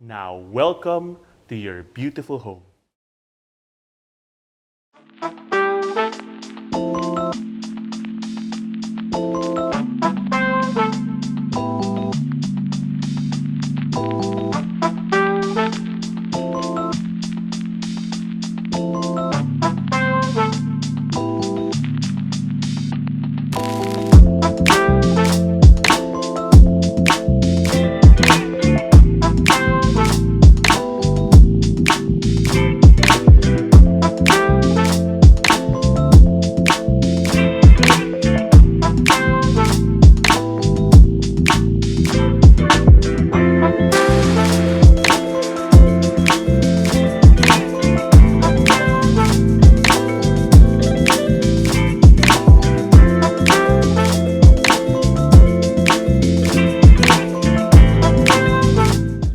Now, welcome to your beautiful home.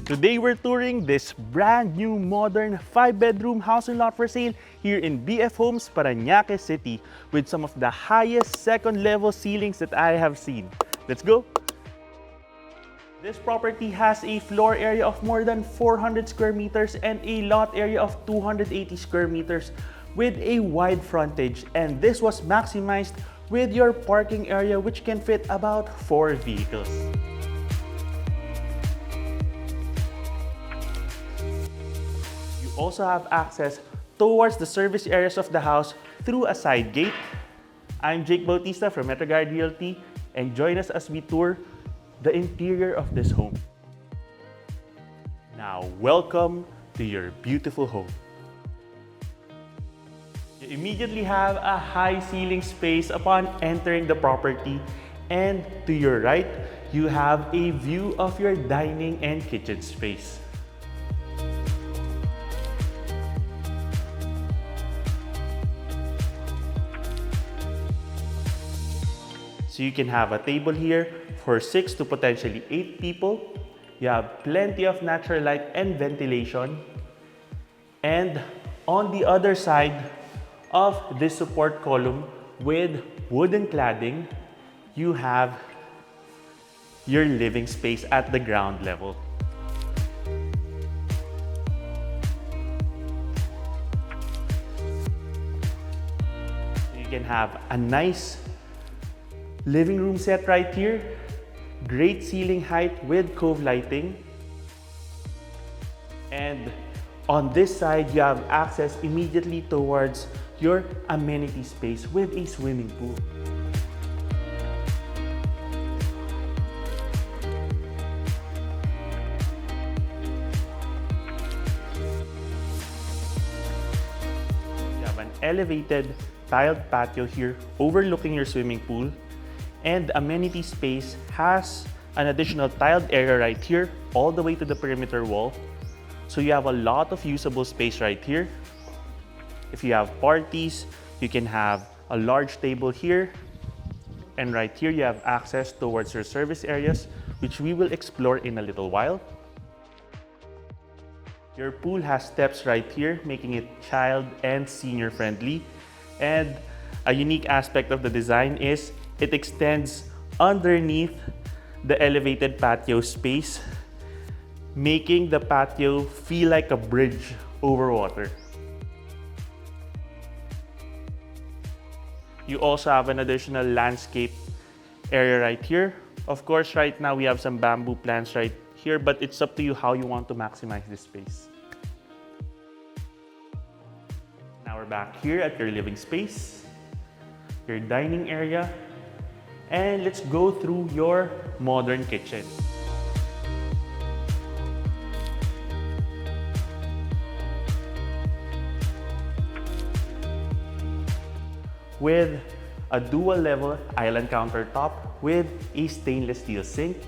Today we're touring this brand new modern 5-bedroom house and lot for sale here in BF Homes, Paranaque City with some of the highest second level ceilings that I have seen. Let's go! This property has a floor area of more than 400 square meters and a lot area of 280 square meters with a wide frontage, and this was maximized with your parking area which can fit about 4 vehicles. Also have access towards the service areas of the house through a side gate. I'm Jake Bautista from MetroGuide Realty, and join us as we tour the interior of this home. Now, welcome to your beautiful home. You immediately have a high ceiling space upon entering the property, and to your right, you have a view of your dining and kitchen space. So you can have a table here for 6 to potentially 8 people. You have plenty of natural light and ventilation. And on the other side of this support column with wooden cladding, you have your living space at the ground level. You can have a nice living room set right here, great ceiling height with cove lighting. And on this side, you have access immediately towards your amenity space with a swimming pool. You have an elevated tiled patio here overlooking your swimming pool. And the amenity space has an additional tiled area right here, all the way to the perimeter wall. So you have a lot of usable space right here. If you have parties, you can have a large table here. And right here, you have access towards your service areas, which we will explore in a little while. Your pool has steps right here, making it child and senior friendly. And a unique aspect of the design is it extends underneath the elevated patio space, making the patio feel like a bridge over water. You also have an additional landscape area right here. Of course, right now we have some bamboo plants right here, but it's up to you how you want to maximize this space. Now we're back here at your living space, your dining area, and let's go through your modern kitchen. With a dual level island countertop with a stainless steel sink.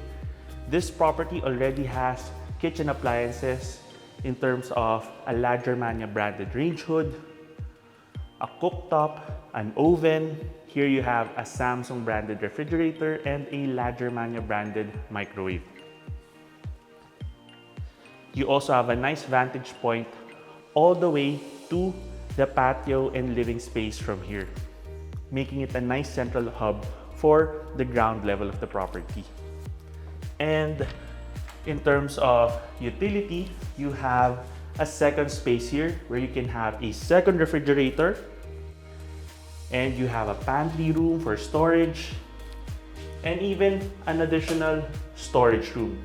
This property already has kitchen appliances in terms of a La Germania branded range hood, a cooktop, an oven. Here you have a Samsung branded refrigerator and a La Germania branded microwave. You also have a nice vantage point all the way to the patio and living space from here, making it a nice central hub for the ground level of the property. And In terms of utility, you have a second space here where you can have a second refrigerator, and you have a pantry room for storage, and even an additional storage room.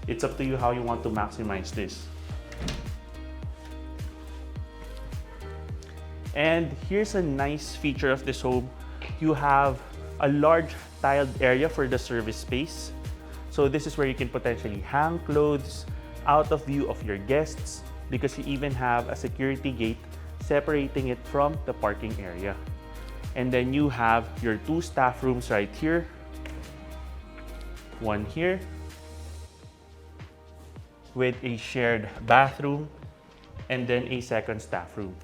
It's up to you how you want to maximize this. And here's a nice feature of this home. You have a large tiled area for the service space. So this is where you can potentially hang clothes out of view of your guests, because you even have a security gate separating it from the parking area. And then you have your 2 staff rooms right here. One here with a shared bathroom, and then a second staff room.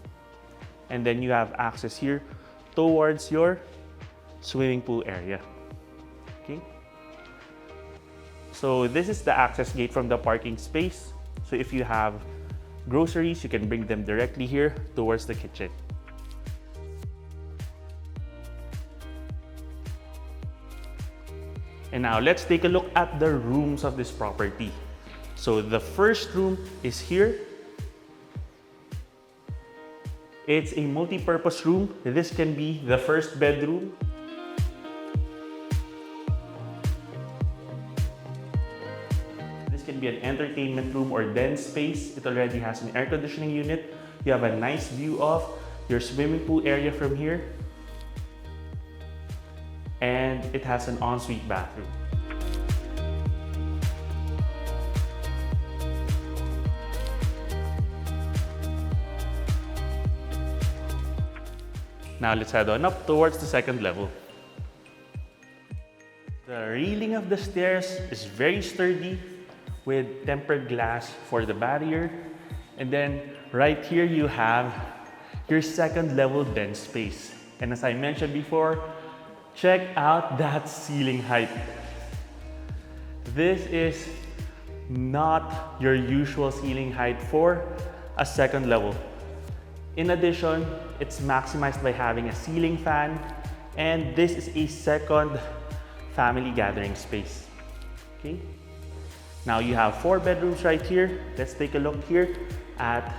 And then you have access here towards your swimming pool area. Okay. So this is the access gate from the parking space. So if you have groceries, you can bring them directly here towards the kitchen. And now let's take a look at the rooms of this property. So the first room is here. It's a multi-purpose room. This can be the first bedroom. This can be an entertainment room or den space. It already has an air conditioning unit. You have a nice view of your swimming pool area from here. And it has an ensuite bathroom. Now let's head on up towards the second level. The railing of the stairs is very sturdy with tempered glass for the barrier. And then right here you have your second level den space. And as I mentioned before, check out that ceiling height. This is not your usual ceiling height for a second level. In addition, it's maximized by having a ceiling fan, and this is a second family gathering space. Okay. Now you have 4 bedrooms right here. Let's take a look here at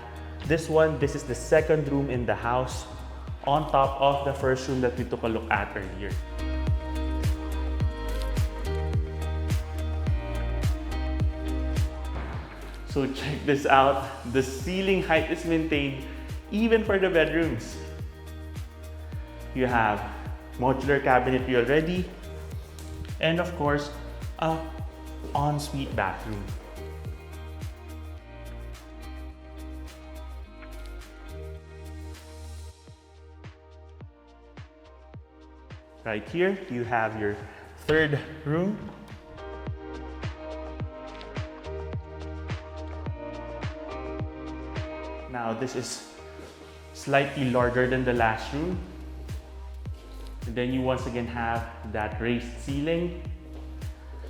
this one. This is the second room in the house on top of the first room that we took a look at earlier. So check this out. The ceiling height is maintained even for the bedrooms. You have modular cabinetry already, and of course, a ensuite bathroom. Right here, you have your third room. Now this is slightly larger than the last room. And then you once again have that raised ceiling.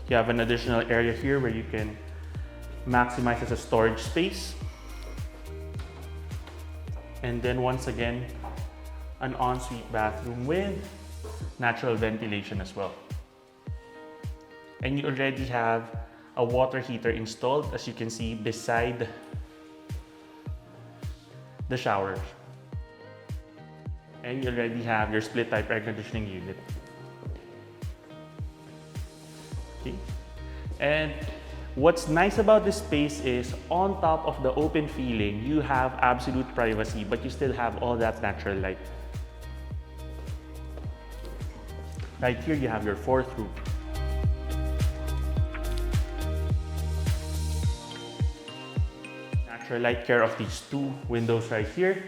You have an additional area here where you can maximize as a storage space. And then once again, an ensuite bathroom with natural ventilation as well. And you already have a water heater installed, as you can see beside the shower. And you already have your split type air conditioning unit. Okay. And what's nice about this space is, on top of the open feeling, you have absolute privacy, but you still have all that natural light. Right here, you have your fourth room. Natural light care of these 2 windows right here.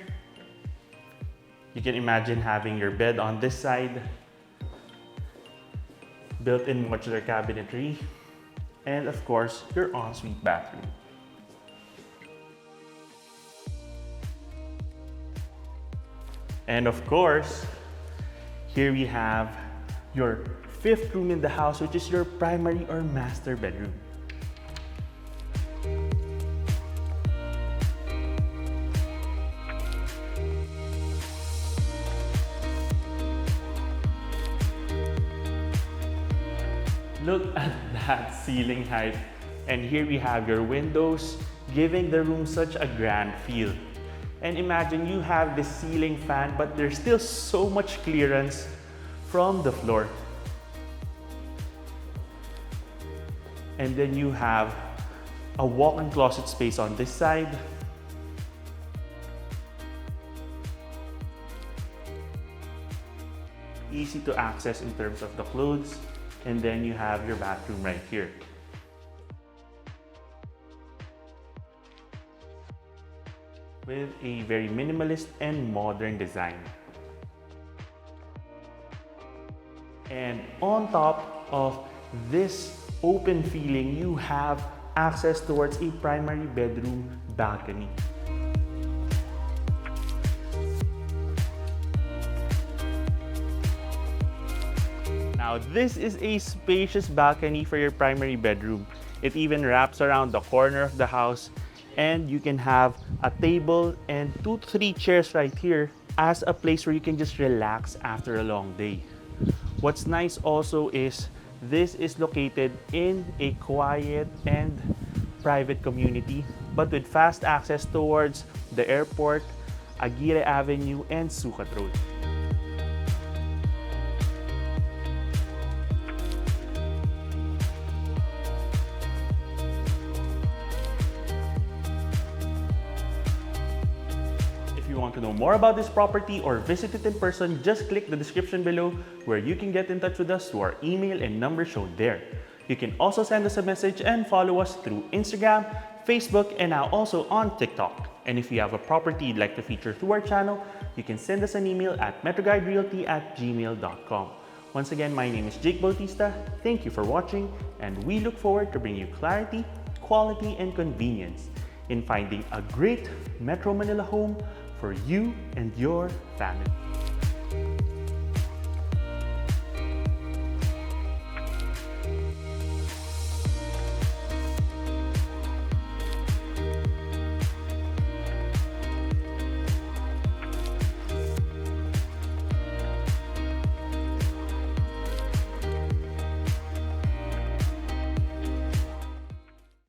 You can imagine having your bed on this side, built-in modular cabinetry, and of course, your ensuite bathroom. And of course, here we have your 5th room in the house, which is your primary or master bedroom. Look at that ceiling height. And here we have your windows, giving the room such a grand feel. And imagine you have this ceiling fan, but there's still so much clearance from the floor. And then you have a walk-in closet space on this side. Easy to access in terms of the clothes. And then you have your bathroom right here. With a very minimalist and modern design. And on top of this open feeling, you have access towards a primary bedroom balcony. Now, this is a spacious balcony for your primary bedroom. It even wraps around the corner of the house, and you can have a table and 2 to 3 chairs right here as a place where you can just relax after a long day. What's nice also is this is located in a quiet and private community, but with fast access towards the airport, Aguirre Avenue, and Sukat Road. If you want to know more about this property or visit it in person, just click the description below where you can get in touch with us through our email and number shown there. You can also send us a message and follow us through Instagram, Facebook, and now also on TikTok. And if you have a property you'd like to feature through our channel, you can send us an email at metroguiderealty@gmail.com. Once again, my name is Jake Bautista. Thank you for watching, and we look forward to bringing you clarity, quality, and convenience in finding a great Metro Manila home for you and your family.